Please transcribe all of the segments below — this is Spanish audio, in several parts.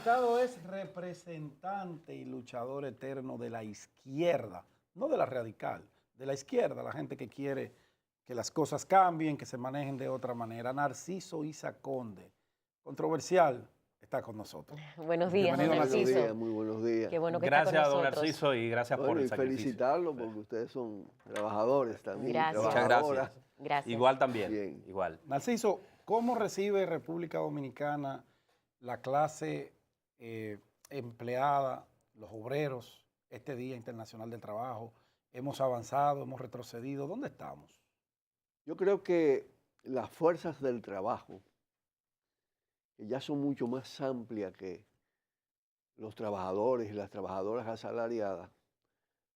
Estado es representante y luchador eterno de la izquierda, no de la radical, de la izquierda, la gente que quiere que las cosas cambien, que se manejen de otra manera. Narciso Isa Conde, controversial, está con nosotros. Buenos días, Bienvenido, don Narciso. Buenos días, muy buenos días. Qué bueno que Gracias, está con don nosotros. Narciso, y gracias por Bueno, el y sacrificio. felicitarlo porque ustedes son trabajadores también. Gracias. Muchas trabajadoras. gracias. Gracias. Igual también. Bien. Igual. Narciso, ¿cómo recibe República Dominicana la clase empleada, los obreros, este Día Internacional del Trabajo? ¿Hemos avanzado, hemos retrocedido? ¿Dónde estamos? Yo creo que las fuerzas del trabajo, que ya son mucho más amplias que los trabajadores y las trabajadoras asalariadas,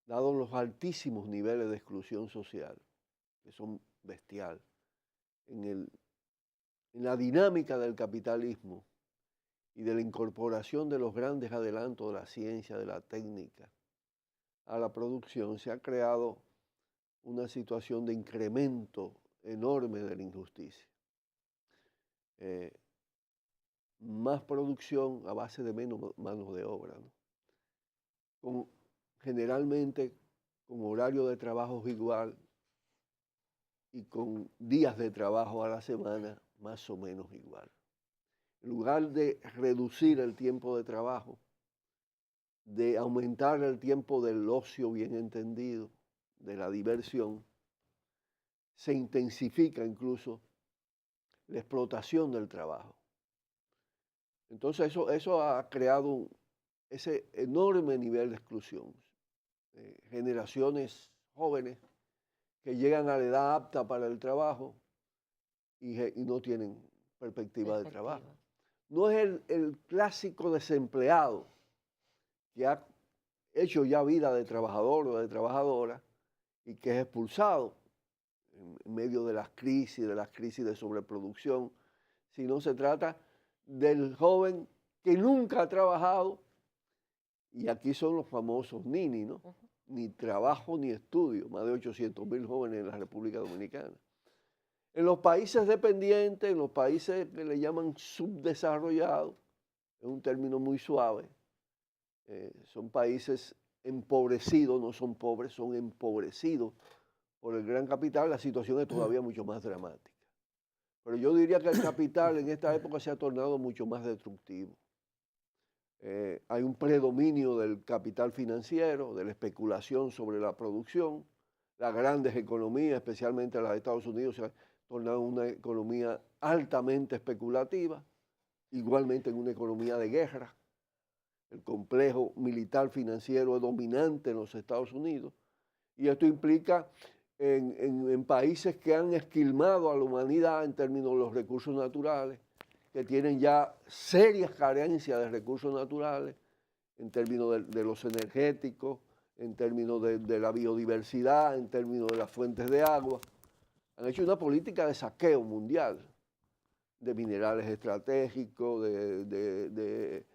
dado los altísimos niveles de exclusión social, que son bestial, en la dinámica del capitalismo y de la incorporación de los grandes adelantos de la ciencia, de la técnica, a la producción, se ha creado una situación de incremento enorme de la injusticia. Más producción a base de menos manos de obra, ¿no? Generalmente con horario de trabajo igual y con días de trabajo a la semana más o menos igual. En lugar de reducir el tiempo de trabajo, de aumentar el tiempo del ocio bien entendido, de la diversión, se intensifica incluso la explotación del trabajo. Entonces eso ha creado ese enorme nivel de exclusión. Generaciones jóvenes que llegan a la edad apta para el trabajo y no tienen perspectiva de trabajo. No es el clásico desempleado que ha hecho ya vida de trabajador o de trabajadora y que es expulsado en medio de las crisis de sobreproducción, sino se trata del joven que nunca ha trabajado, y aquí son los famosos NINI, ¿no? Ni trabajo ni estudio, más de 800.000 jóvenes en la República Dominicana. En los países dependientes, en los países que le llaman subdesarrollados, es un término muy suave, son países empobrecidos, no son pobres, son empobrecidos por el gran capital, la situación es todavía mucho más dramática. Pero yo diría que el capital en esta época se ha tornado mucho más destructivo. Hay un predominio del capital financiero, de la especulación sobre la producción. Las grandes economías, especialmente las de Estados Unidos, se han tornado en una economía altamente especulativa, igualmente en una economía de guerra. El complejo militar financiero es dominante en los Estados Unidos, y esto implica en países que han esquilmado a la humanidad en términos de los recursos naturales, que tienen ya serias carencias de recursos naturales, en términos de los energéticos, en términos de la biodiversidad, en términos de las fuentes de agua. Han hecho una política de saqueo mundial de minerales estratégicos, de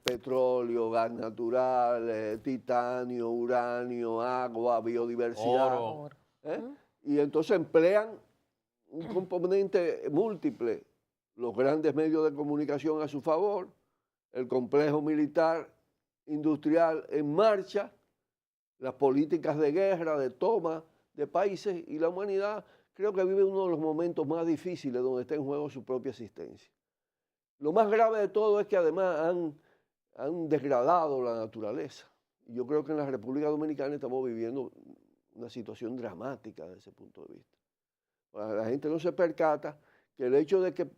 petróleo, gas natural, titanio, uranio, agua, biodiversidad. Oro. Y entonces emplean un componente múltiple, los grandes medios de comunicación a su favor, el complejo militar industrial en marcha, las políticas de guerra, de toma de países, y la humanidad creo que vive uno de los momentos más difíciles donde está en juego su propia existencia. Lo más grave de todo es que además han degradado la naturaleza. Y yo creo que en la República Dominicana estamos viviendo una situación dramática desde ese punto de vista. La gente no se percata que el hecho de que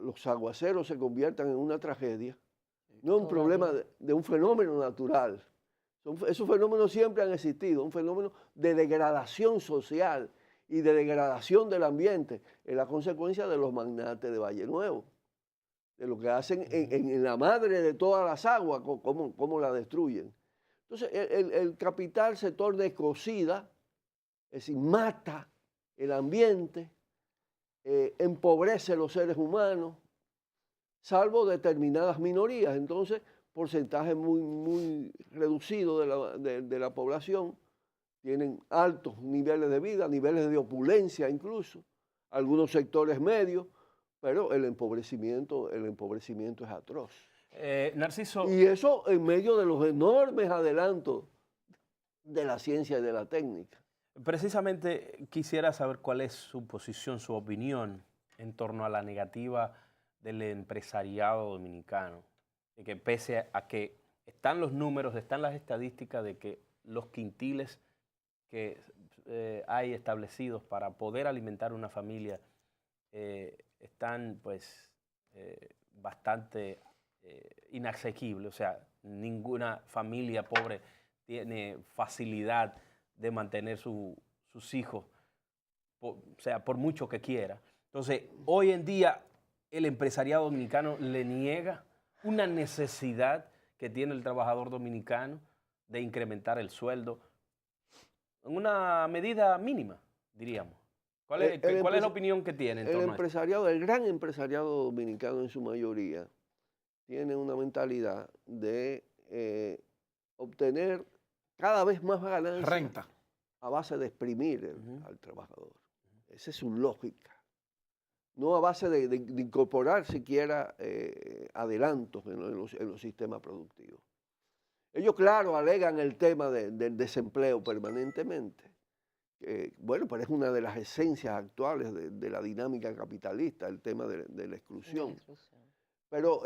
los aguaceros se conviertan en una tragedia no es un problema de un fenómeno natural. Esos fenómenos siempre han existido, un fenómeno de degradación social y de degradación del ambiente, es la consecuencia de los magnates de Valle Nuevo, de lo que hacen en la madre de todas las aguas, cómo la destruyen. Entonces el capital se torna ecocida, es decir, mata el ambiente, empobrece los seres humanos, salvo determinadas minorías. Entonces, porcentaje muy reducido de la población tienen altos niveles de vida, niveles de opulencia incluso, algunos sectores medios, pero el empobrecimiento es atroz. Narciso. Y eso en medio de los enormes adelantos de la ciencia y de la técnica. Precisamente quisiera saber cuál es su posición, su opinión en torno a la negativa del empresariado dominicano, de que pese a que están los números, están las estadísticas de que los quintiles que hay establecidos para poder alimentar una familia están pues bastante inasequibles, o sea, ninguna familia pobre tiene facilidad de mantener sus hijos, o sea, por mucho que quiera. Entonces, hoy en día el empresariado dominicano le niega una necesidad que tiene el trabajador dominicano de incrementar el sueldo en una medida mínima, diríamos. ¿Cuál es la opinión que tiene en torno a esto? El gran empresariado dominicano en su mayoría tiene una mentalidad de obtener cada vez más ganancias Renta. a base de exprimir al trabajador. Esa es su lógica. No a base de incorporar siquiera adelantos en los sistemas productivos. Ellos, claro, alegan el tema del desempleo permanentemente. Bueno, pero es una de las esencias actuales de la dinámica capitalista, el tema de la exclusión. Pero,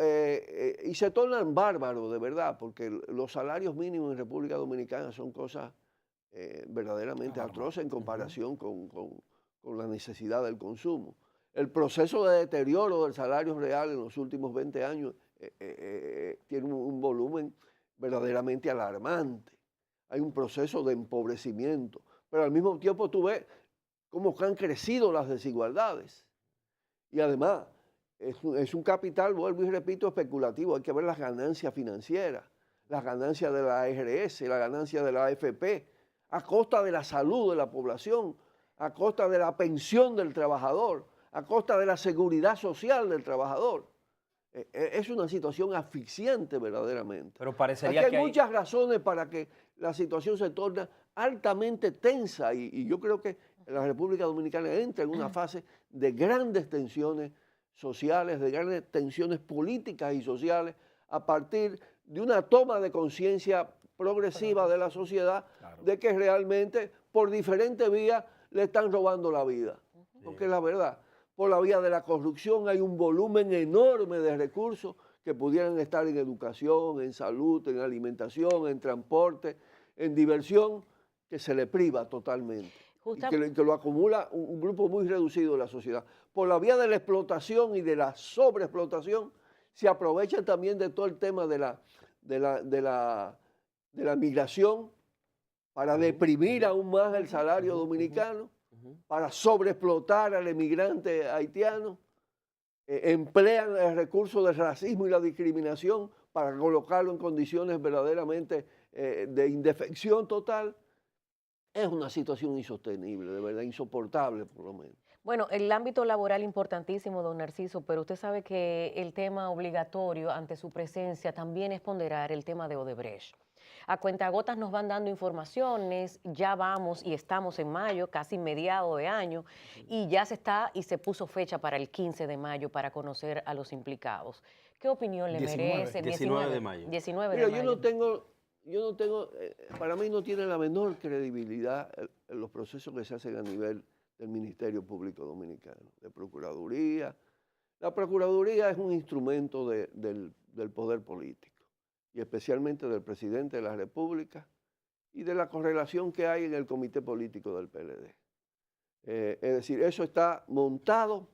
y se tornan bárbaros, de verdad, porque los salarios mínimos en República Dominicana son cosas verdaderamente atroces en comparación con la necesidad del consumo. El proceso de deterioro del salario real en los últimos 20 años tiene un volumen verdaderamente alarmante. Hay un proceso de empobrecimiento, pero al mismo tiempo tú ves cómo han crecido las desigualdades. Y además, es un capital, vuelvo y repito, especulativo. Hay que ver las ganancias financieras, las ganancias de la ARS, las ganancias de la AFP, a costa de la salud de la población, a costa de la pensión del trabajador, a costa de la seguridad social del trabajador. Es una situación asfixiante verdaderamente. Pero parecería Aquí que hay muchas razones para que la situación se torne altamente tensa y yo creo que la República Dominicana entra en una fase de grandes tensiones sociales, de grandes tensiones políticas y sociales a partir de una toma de conciencia progresiva de la sociedad de que realmente por diferentes vías le están robando la vida. Porque es la verdad. Por la vía de la corrupción hay un volumen enorme de recursos que pudieran estar en educación, en salud, en alimentación, en transporte, en diversión, que se le priva totalmente. Y que lo acumula un grupo muy reducido de la sociedad. Por la vía de la explotación y de la sobreexplotación, se aprovechan también de todo el tema de la migración para deprimir aún más el salario dominicano, para sobreexplotar al emigrante haitiano, emplean el recurso del racismo y la discriminación para colocarlo en condiciones verdaderamente de indefección total. Es una situación insostenible, de verdad, insoportable por lo menos. Bueno, el ámbito laboral importantísimo, don Narciso, pero usted sabe que el tema obligatorio ante su presencia también es ponderar el tema de Odebrecht. A cuentagotas nos van dando informaciones, ya vamos y estamos en mayo, casi mediado de año, y ya se puso fecha para el 15 de mayo para conocer a los implicados. ¿Qué opinión le 19, merece? 19 de mayo. 19 Mira, de mayo. yo no tengo, para mí no tiene la menor credibilidad en los procesos que se hacen a nivel del Ministerio Público Dominicano, de Procuraduría. La Procuraduría es un instrumento del poder político y especialmente del presidente de la República y de la correlación que hay en el comité político del PLD. Es decir, eso está montado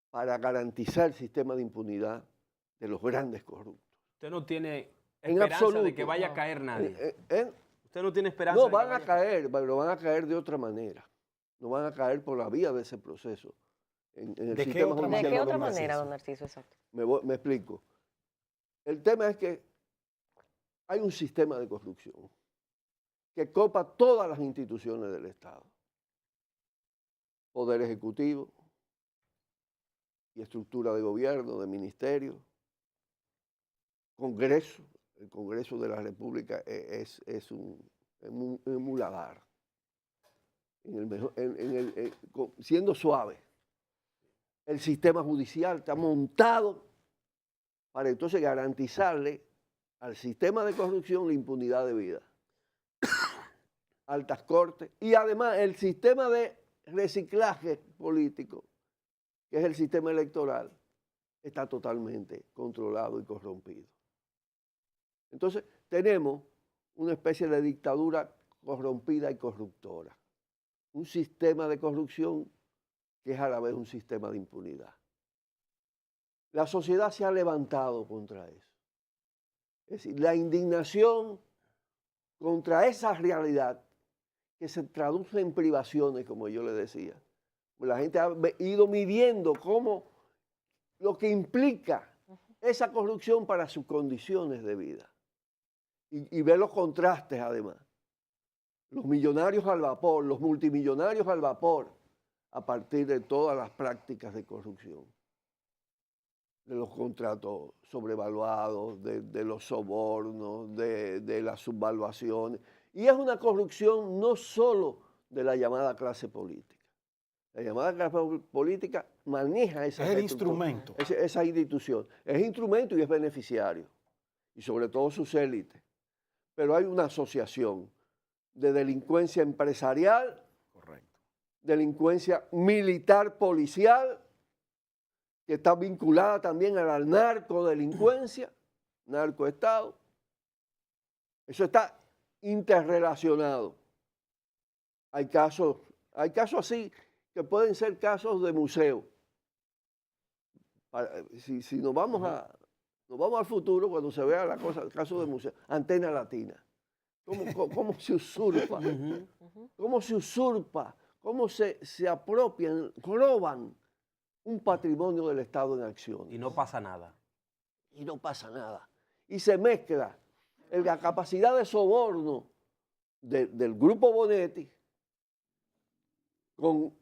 para garantizar el sistema de impunidad de los grandes corruptos. Usted no tiene En esperanza absoluto. de que vaya a caer nadie. ¿Eh? Usted no tiene esperanza No, de que van a vaya caer, pero van a caer de otra manera. No van a caer por la vía de ese proceso. En el ¿De qué sistema otra judicial ¿De qué manera, otra don manera, Narciso? don Narciso? Exacto. Me explico. El tema es que hay un sistema de corrupción que copa todas las instituciones del Estado. Poder ejecutivo y estructura de gobierno, de ministerio, Congreso. El Congreso de la República es un muladar. Siendo suave. El sistema judicial está montado para entonces garantizarle al sistema de corrupción la impunidad debida. Altas cortes y además el sistema de reciclaje político, que es el sistema electoral, está totalmente controlado y corrompido. Entonces tenemos una especie de dictadura corrompida y corruptora, un sistema de corrupción que es a la vez un sistema de impunidad. La sociedad se ha levantado contra eso. Es decir, la indignación contra esa realidad que se traduce en privaciones, como yo le decía. La gente ha ido midiendo cómo lo que implica esa corrupción para sus condiciones de vida. Y ver los contrastes además. Los millonarios al vapor, los multimillonarios al vapor, a partir de todas las prácticas de corrupción. De los contratos sobrevaluados, de los sobornos, de las subvaluaciones. Y es una corrupción no solo de la llamada clase política. La llamada clase política maneja esa instrumento. Esa institución. Es instrumento y es beneficiario. Y sobre todo sus élites. Pero hay una asociación de delincuencia empresarial, correcto, delincuencia militar policial, que está vinculada también a la narcodelincuencia, narcoestado. Eso está interrelacionado. Hay casos así que pueden ser casos de museo. Si nos vamos al futuro, cuando se vea la cosa, el caso de museo, Antena Latina. ¿Cómo se usurpa? ¿Cómo se usurpa? ¿Cómo se apropian, roban un patrimonio del Estado en acción? Y no pasa nada. Y no pasa nada. Y se mezcla la capacidad de soborno del Grupo Bonetti con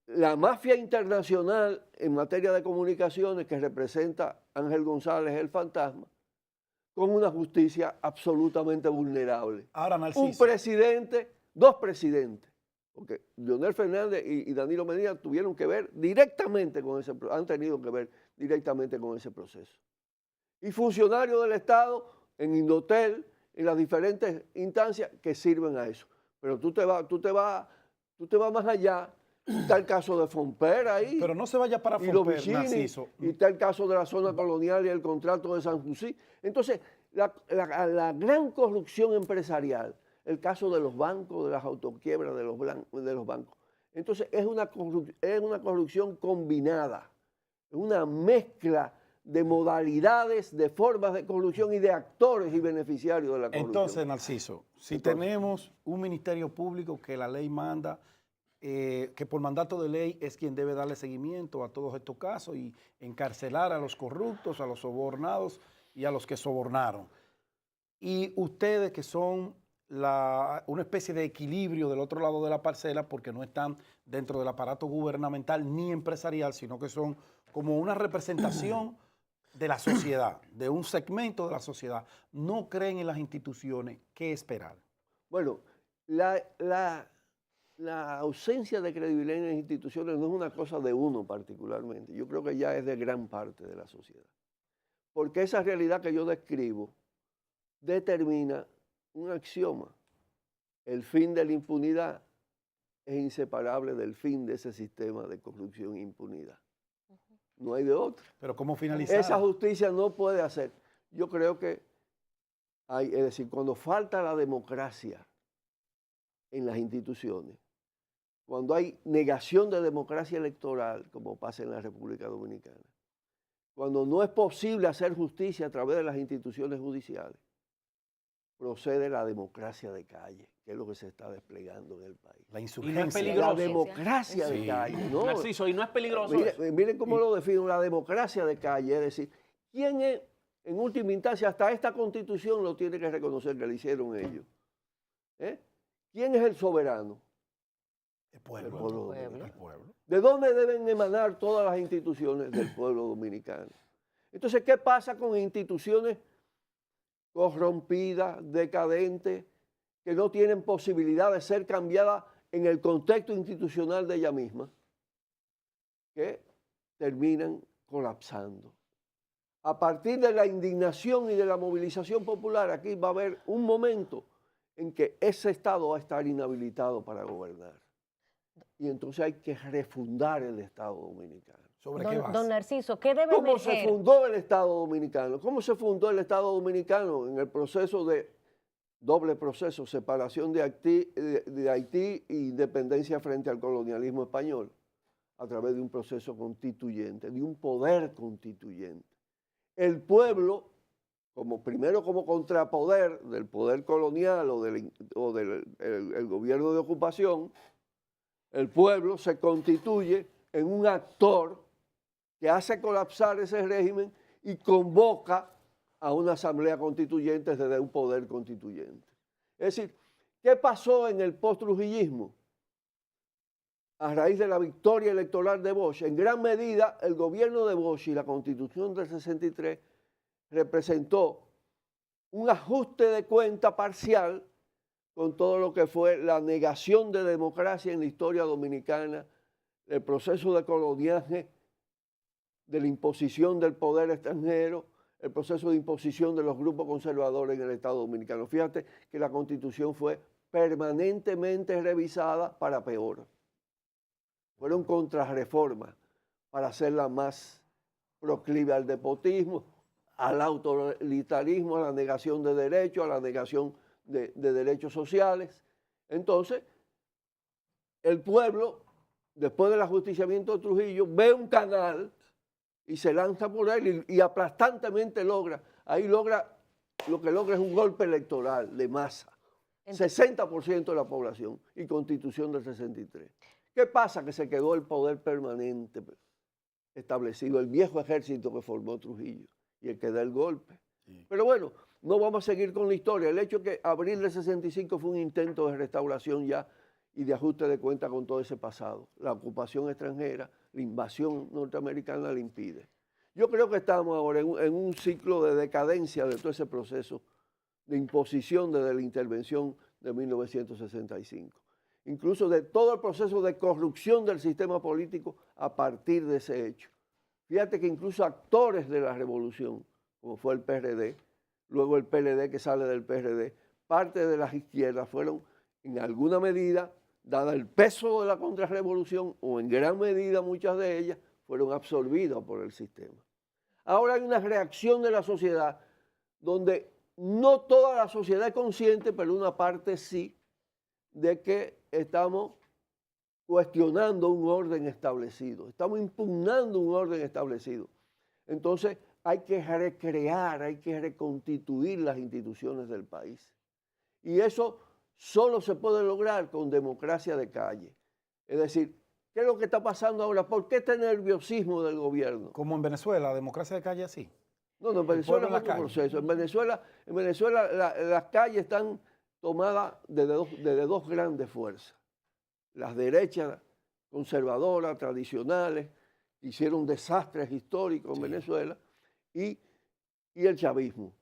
la mafia internacional en materia de comunicaciones que representa Ángel González, el fantasma, con una justicia absolutamente vulnerable. Ahora, Narciso, Un presidente, dos presidentes, porque Leonel Fernández y Danilo Medina tuvieron que ver directamente con han tenido que ver directamente con ese proceso. Y funcionarios del Estado en Indotel, en las diferentes instancias que sirven a eso. Pero tú te vas más allá. Está el caso de Fomper ahí. pero no se vaya para y los Fomper, Vicini, Narciso. y está el caso de la zona colonial y el contrato de San José. Entonces, la gran corrupción empresarial, el caso de los bancos, de las autoquiebras de los bancos. Entonces, es una corrupción combinada, una mezcla de modalidades, de formas de corrupción y de actores y beneficiarios de la corrupción. Entonces, Narciso, si tenemos un ministerio público que la ley manda, que por mandato de ley es quien debe darle seguimiento a todos estos casos y encarcelar a los corruptos, a los sobornados y a los que sobornaron. Y ustedes que son una especie de equilibrio del otro lado de la parcela porque no están dentro del aparato gubernamental ni empresarial, sino que son como una representación de la sociedad, de un segmento de la sociedad. No creen en las instituciones, ¿qué esperar? Bueno, la ausencia de credibilidad en las instituciones no es una cosa de uno particularmente. Yo creo que ya es de gran parte de la sociedad. Porque esa realidad que yo describo determina un axioma. El fin de la impunidad es inseparable del fin de ese sistema de corrupción e impunidad. No hay de otra. Pero ¿cómo finalizar? Esa justicia no puede hacer. Yo creo que es decir, cuando falta la democracia en las instituciones, cuando hay negación de democracia electoral, como pasa en la República Dominicana, cuando no es posible hacer justicia a través de las instituciones judiciales, procede la democracia de calle, que es lo que se está desplegando en el país. La Y no es insurgencia. peligroso. La democracia de Sí. calle, ¿no? Narciso, y no es peligroso eso. Miren cómo lo defino, la democracia de calle, es decir, ¿quién es, en última instancia, hasta esta Constitución lo tiene que reconocer que lo hicieron ellos? ¿Quién es el soberano? El pueblo. El pueblo dominicano. El pueblo. ¿De dónde deben emanar todas las instituciones del pueblo dominicano? Entonces, ¿qué pasa con instituciones corrompidas, decadentes, que no tienen posibilidad de ser cambiadas en el contexto institucional de ella misma? Que terminan colapsando. a partir de la indignación y de la movilización popular, aquí va a haber un momento en que ese Estado va a estar inhabilitado para gobernar. Y entonces hay que refundar el Estado dominicano. ¿Sobre qué base? Don Narciso, ¿qué debe ¿Cómo se emerger? fundó el Estado dominicano? ¿Cómo se fundó el Estado dominicano? En el proceso de doble proceso, separación de Haití e independencia frente al colonialismo español, a través de un proceso constituyente, de un poder constituyente. El pueblo, primero como contrapoder del poder colonial o del el gobierno de ocupación, el pueblo se constituye en un actor que hace colapsar ese régimen y convoca a una asamblea constituyente desde un poder constituyente. Es decir, ¿qué pasó en el post-trujillismo? A raíz de la victoria electoral de Bosch, en gran medida el gobierno de Bosch y la Constitución del 63 representó un ajuste de cuenta parcial con todo lo que fue la negación de democracia en la historia dominicana, el proceso de coloniaje, de la imposición del poder extranjero, el proceso de imposición de los grupos conservadores en el Estado dominicano. Fíjate que la Constitución fue permanentemente revisada para peor. Fueron contrarreformas para hacerla más proclive al despotismo, al autoritarismo, a la negación de derechos, a la negación de derechos sociales. Entonces, el pueblo, después del ajusticiamiento de Trujillo, ve un canal y se lanza por él y aplastantemente logra, lo que logra es un golpe electoral de masa. 60% de la población y Constitución del 63. ¿Qué pasa? Que se quedó el poder permanente establecido, el viejo ejército que formó Trujillo y el que da el golpe. Sí. Pero bueno, no vamos a seguir con la historia. El hecho que abril del 65 fue un intento de restauración ya y de ajuste de cuenta con todo ese pasado. La ocupación extranjera, la invasión norteamericana la impide. Yo creo que estamos ahora en un ciclo de decadencia de todo ese proceso de imposición desde la intervención de 1965. Incluso de todo el proceso de corrupción del sistema político a partir de ese hecho. Fíjate que incluso actores de la revolución, como fue el PRD, luego el PLD que sale del PRD, parte de las izquierdas fueron en alguna medida, dada el peso de la contrarrevolución, o en gran medida muchas de ellas, fueron absorbidas por el sistema. Ahora hay una reacción de la sociedad donde no toda la sociedad es consciente, pero una parte sí, de que estamos cuestionando un orden establecido, estamos impugnando un orden establecido. Entonces hay que recrear, hay que reconstituir las instituciones del país. Y eso solo se puede lograr con democracia de calle. Es decir, ¿qué es lo que está pasando ahora? ¿Por qué este nerviosismo del gobierno? Como en Venezuela, democracia de calle así. No, en Venezuela es otro proceso. En Venezuela las calles están tomadas desde dos grandes fuerzas. Las derechas conservadoras, tradicionales, que hicieron desastres históricos en Venezuela, y el chavismo,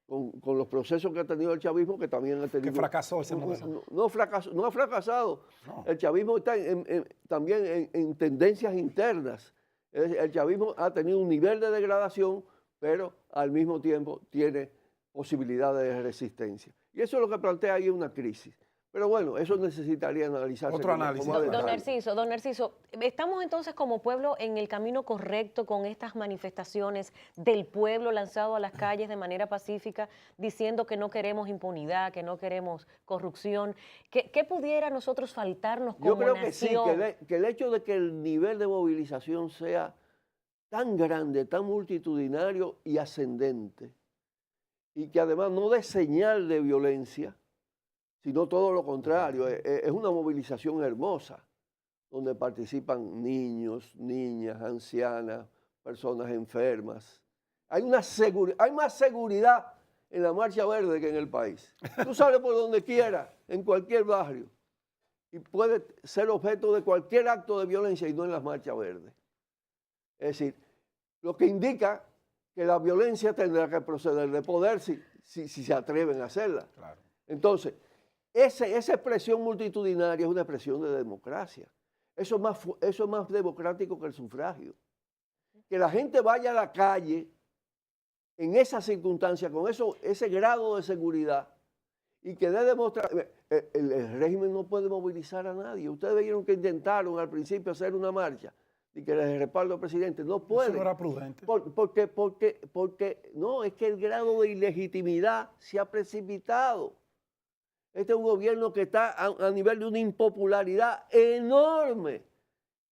con los procesos que ha tenido el chavismo, que también ha tenido... Que fracasó ese modelo. No ha fracasado. No. El chavismo está también en tendencias internas. El chavismo ha tenido un nivel de degradación, pero al mismo tiempo tiene posibilidades de resistencia. Y eso es lo que plantea ahí una crisis. Pero bueno, eso necesitaría analizarse. Otro análisis. Don Narciso, ¿estamos entonces como pueblo en el camino correcto con estas manifestaciones del pueblo lanzado a las calles de manera pacífica, diciendo que no queremos impunidad, que no queremos corrupción? ¿Qué pudiera nosotros faltarnos como nación? Yo creo que sí, que el hecho de que el nivel de movilización sea tan grande, tan multitudinario y ascendente, y que además no dé señal de violencia, sino todo lo contrario. Es una movilización hermosa, donde participan niños, niñas, ancianas, personas enfermas. Hay más seguridad en la Marcha Verde que en el país. Tú sales por donde quieras, en cualquier barrio, y puedes ser objeto de cualquier acto de violencia y no en las Marchas Verdes. Es decir, lo que indica que la violencia tendrá que proceder de poder si se atreven a hacerla. Claro. Entonces, esa expresión multitudinaria es una expresión de democracia. Eso es más democrático que el sufragio. Que la gente vaya a la calle en esa circunstancia, con ese grado de seguridad, y que dé demostrar, el régimen no puede movilizar a nadie. Ustedes vieron que intentaron al principio hacer una marcha y que les respaldo al presidente. No pueden. Eso no era prudente. Porque no, es que el grado de ilegitimidad se ha precipitado. Este es un gobierno que está a nivel de una impopularidad enorme,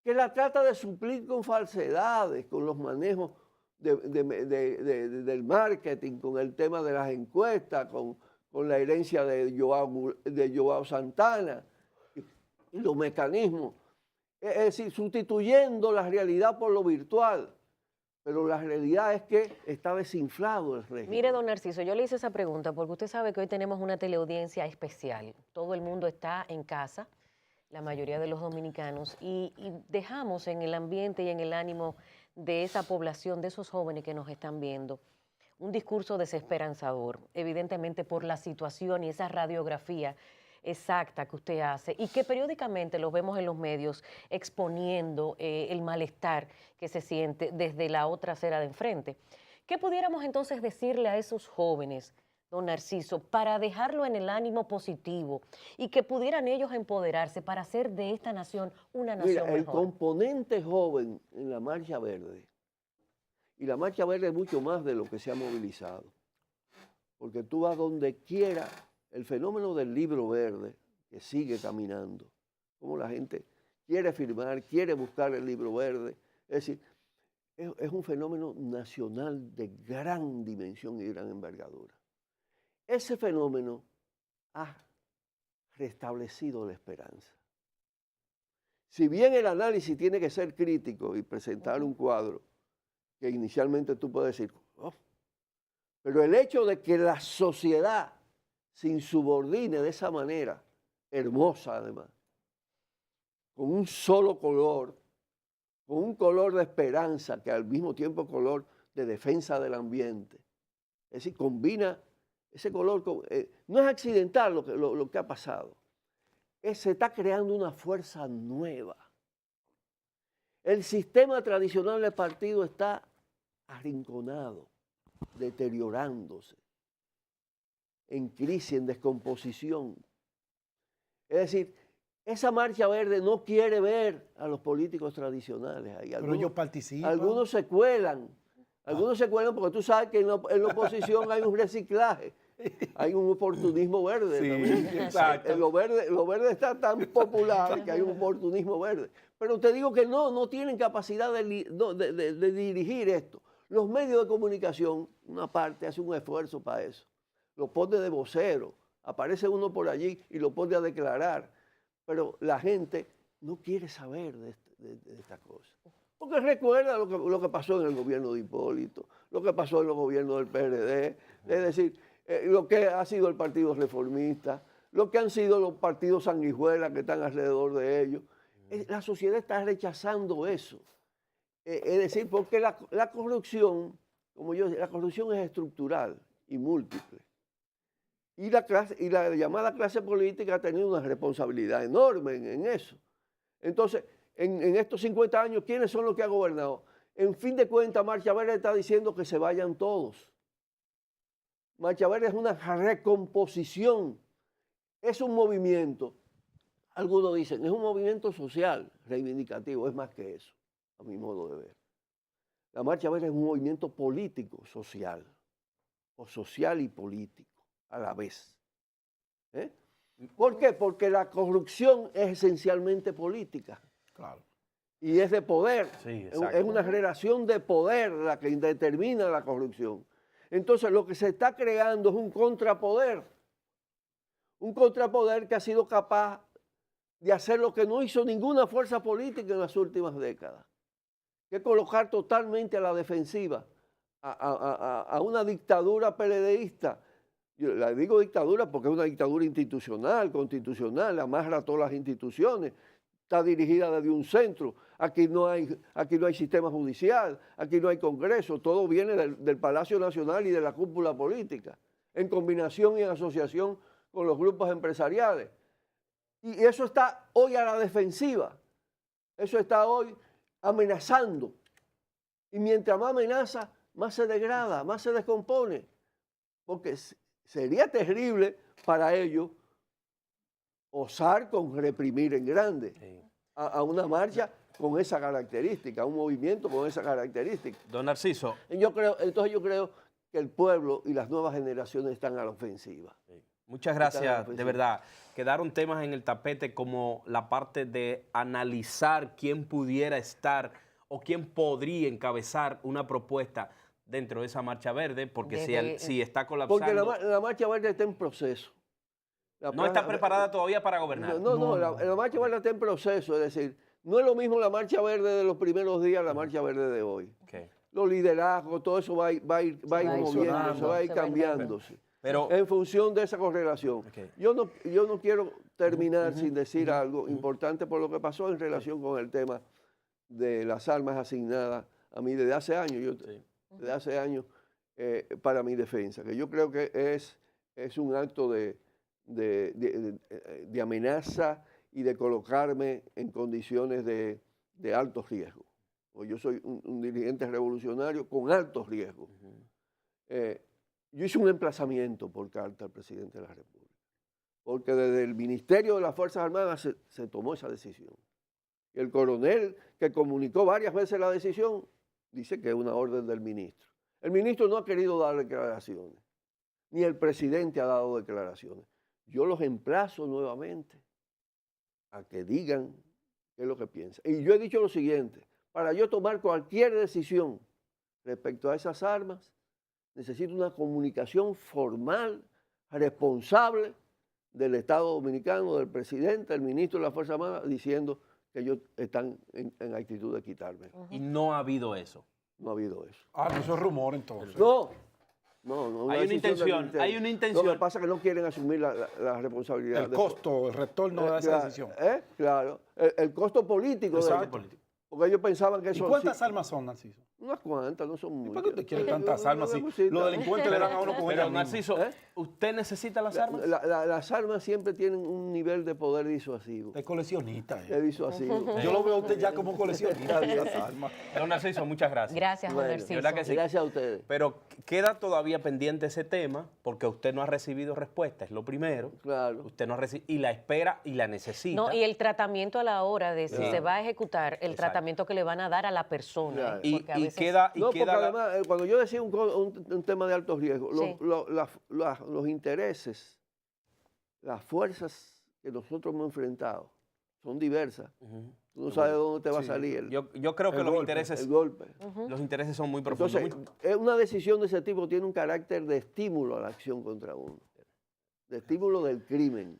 que la trata de suplir con falsedades, con los manejos del marketing, con el tema de las encuestas, con la herencia de Joao Santana, y los mecanismos. Es decir, sustituyendo la realidad por lo virtual. Pero la realidad es que está desinflado el régimen. Mire, don Narciso, yo le hice esa pregunta porque usted sabe que hoy tenemos una teleaudiencia especial. Todo el mundo está en casa, la mayoría de los dominicanos, y dejamos en el ambiente y en el ánimo de esa población, de esos jóvenes que nos están viendo, un discurso desesperanzador, evidentemente por la situación y esa radiografía exacta que usted hace y que periódicamente los vemos en los medios exponiendo el malestar que se siente desde la otra acera de enfrente. ¿Qué pudiéramos entonces decirle a esos jóvenes, don Narciso, para dejarlo en el ánimo positivo y que pudieran ellos empoderarse para hacer de esta nación una nación mejor? El mejor? componente joven en la Marcha Verde, y la Marcha Verde es mucho más de lo que se ha movilizado, porque tú vas donde quiera. El fenómeno del libro verde, que sigue caminando, como la gente quiere firmar, quiere buscar el libro verde, es decir, es un fenómeno nacional de gran dimensión y gran envergadura. Ese fenómeno ha restablecido la esperanza. Si bien el análisis tiene que ser crítico y presentar un cuadro que inicialmente tú puedes decir, oh, pero el hecho de que la sociedad se insubordine de esa manera, hermosa además, con un solo color, con un color de esperanza, que al mismo tiempo color de defensa del ambiente. Es decir, combina ese color, no es accidental lo que ha pasado, se está creando una fuerza nueva. El sistema tradicional del partido está arrinconado, deteriorándose, en crisis, en descomposición. Es decir, esa Marcha Verde no quiere ver a los políticos tradicionales ahí. Pero ellos participan. Algunos se cuelan. Algunos se cuelan porque tú sabes que en la oposición hay un reciclaje. Hay un oportunismo verde. Sí, exacto. Lo verde está tan popular que hay un oportunismo verde. Pero te digo que no tienen capacidad de dirigir esto. Los medios de comunicación, una parte, hace un esfuerzo para eso. Lo pone de vocero, aparece uno por allí y lo pone a declarar. Pero la gente no quiere saber de esta cosa. Porque recuerda lo que pasó en el gobierno de Hipólito, lo que pasó en los gobiernos del PRD, es decir, lo que ha sido el Partido Reformista, lo que han sido los partidos sanguijuelas que están alrededor de ellos. La sociedad está rechazando eso. Es decir, porque la corrupción, la corrupción es estructural y múltiple. Y la llamada clase política ha tenido una responsabilidad enorme en eso. Entonces, en estos 50 años, ¿quiénes son los que han gobernado? En fin de cuentas, Marcha Verde está diciendo que se vayan todos. Marcha Verde es una recomposición, es un movimiento. Algunos dicen, es un movimiento social, reivindicativo, es más que eso, a mi modo de ver. La Marcha Verde es un movimiento político, social, o social y político a la vez. ¿Por qué? Porque la corrupción es esencialmente política. Claro. Y es de poder. Sí, es una relación de poder la que determina la corrupción. Entonces lo que se está creando es un contrapoder. Un contrapoder que ha sido capaz de hacer lo que no hizo ninguna fuerza política en las últimas décadas. Que es colocar totalmente a la defensiva a una dictadura PLDista. Yo la digo dictadura porque es una dictadura institucional, constitucional, amarra todas las instituciones, está dirigida desde un centro, aquí no hay sistema judicial, aquí no hay Congreso, todo viene del Palacio Nacional y de la cúpula política, en combinación y en asociación con los grupos empresariales. Y eso está hoy a la defensiva, eso está hoy amenazando. Y mientras más amenaza, más se degrada, más se descompone. Porque sería terrible para ellos osar con reprimir en grande a una marcha con esa característica, a un movimiento con esa característica. Don Narciso. Entonces yo creo que el pueblo y las nuevas generaciones están a la ofensiva. Muchas gracias, de verdad. Quedaron temas en el tapete como la parte de analizar quién pudiera estar o quién podría encabezar una propuesta dentro de esa marcha verde, porque si está colapsando... Porque la marcha verde está en proceso. No está preparada todavía para gobernar. La marcha verde está en proceso, es decir, no es lo mismo la marcha verde de los primeros días, la marcha verde de hoy. Okay. Los liderazgos, todo eso va a ir moviéndose, va a ir cambiándose. Pero, en función de esa correlación. Okay. Yo no quiero terminar sin decir algo importante por lo que pasó en relación con el tema de las armas asignadas a mí desde hace años. Desde hace años para mi defensa, que yo creo que es un acto de amenaza y de colocarme en condiciones de alto riesgo. Pues yo soy un dirigente revolucionario con alto riesgo. Yo hice un emplazamiento por carta al presidente de la República, porque desde el Ministerio de las Fuerzas Armadas se tomó esa decisión. Y el coronel que comunicó varias veces la decisión dice que es una orden del ministro. El ministro no ha querido dar declaraciones, ni el presidente ha dado declaraciones. Yo los emplazo nuevamente a que digan qué es lo que piensan. Y yo he dicho lo siguiente, para yo tomar cualquier decisión respecto a esas armas, necesito una comunicación formal, responsable del Estado Dominicano, del presidente, del ministro de la Fuerza Armada, diciendo que ellos están en actitud de quitarme. Y no ha habido eso. No ha habido eso. Ah, no, eso es rumor entonces. No. Hay una intención. Lo que pasa es que no quieren asumir la responsabilidad. El costo, el retorno de esa decisión. Claro. El costo político. Porque ellos pensaban que eso... ¿Y cuántas armas son, Narciso? Unas cuantas, no son muchas. ¿Y para qué usted quiere tantas armas si los delincuentes le dan a uno con ellas? Pero, Narciso, ¿usted necesita las armas? Las armas siempre tienen un nivel de poder disuasivo. Es coleccionista. Es disuasivo. Yo lo veo a usted ya como coleccionista de las armas. Don Narciso, muchas gracias. Gracias, don Narciso. ¿Verdad que sí? Gracias a ustedes. Pero queda todavía pendiente ese tema porque usted no ha recibido respuesta, es lo primero. Claro. Usted no ha recibido y la espera y la necesita. No, y el tratamiento a la hora de si Claro. se va a ejecutar, el tratamiento que le van a dar a la persona. Claro. Y Porque a veces- queda... Porque además, cuando yo decía un tema de alto riesgo, Sí. los intereses, las fuerzas que nosotros hemos enfrentado son diversas. Tú no sabes de dónde te va a salir Yo creo que El los golpe. intereses... el golpe. Los intereses son muy profundos. Entonces, una decisión de ese tipo tiene un carácter de estímulo a la acción contra uno, de estímulo del crimen.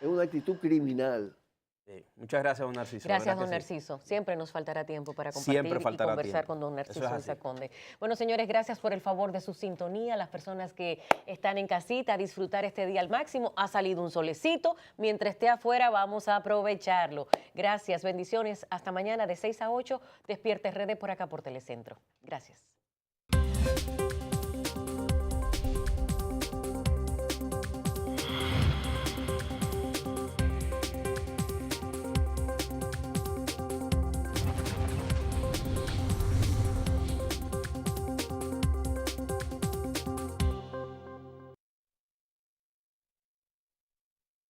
Es una actitud criminal. Sí. Muchas gracias, don Narciso. Gracias, ¿verdad don que sí? Narciso. Siempre nos faltará tiempo para Siempre compartir y faltará conversar tiempo. con don Eso es Narciso así. Conde. Bueno, señores, gracias por el favor de su sintonía. Las personas que están en casita a disfrutar este día al máximo. Ha salido un solecito. Mientras esté afuera, vamos a aprovecharlo. Gracias, bendiciones. Hasta mañana de 6 a 8. Despierte RD por acá por Telecentro. Gracias.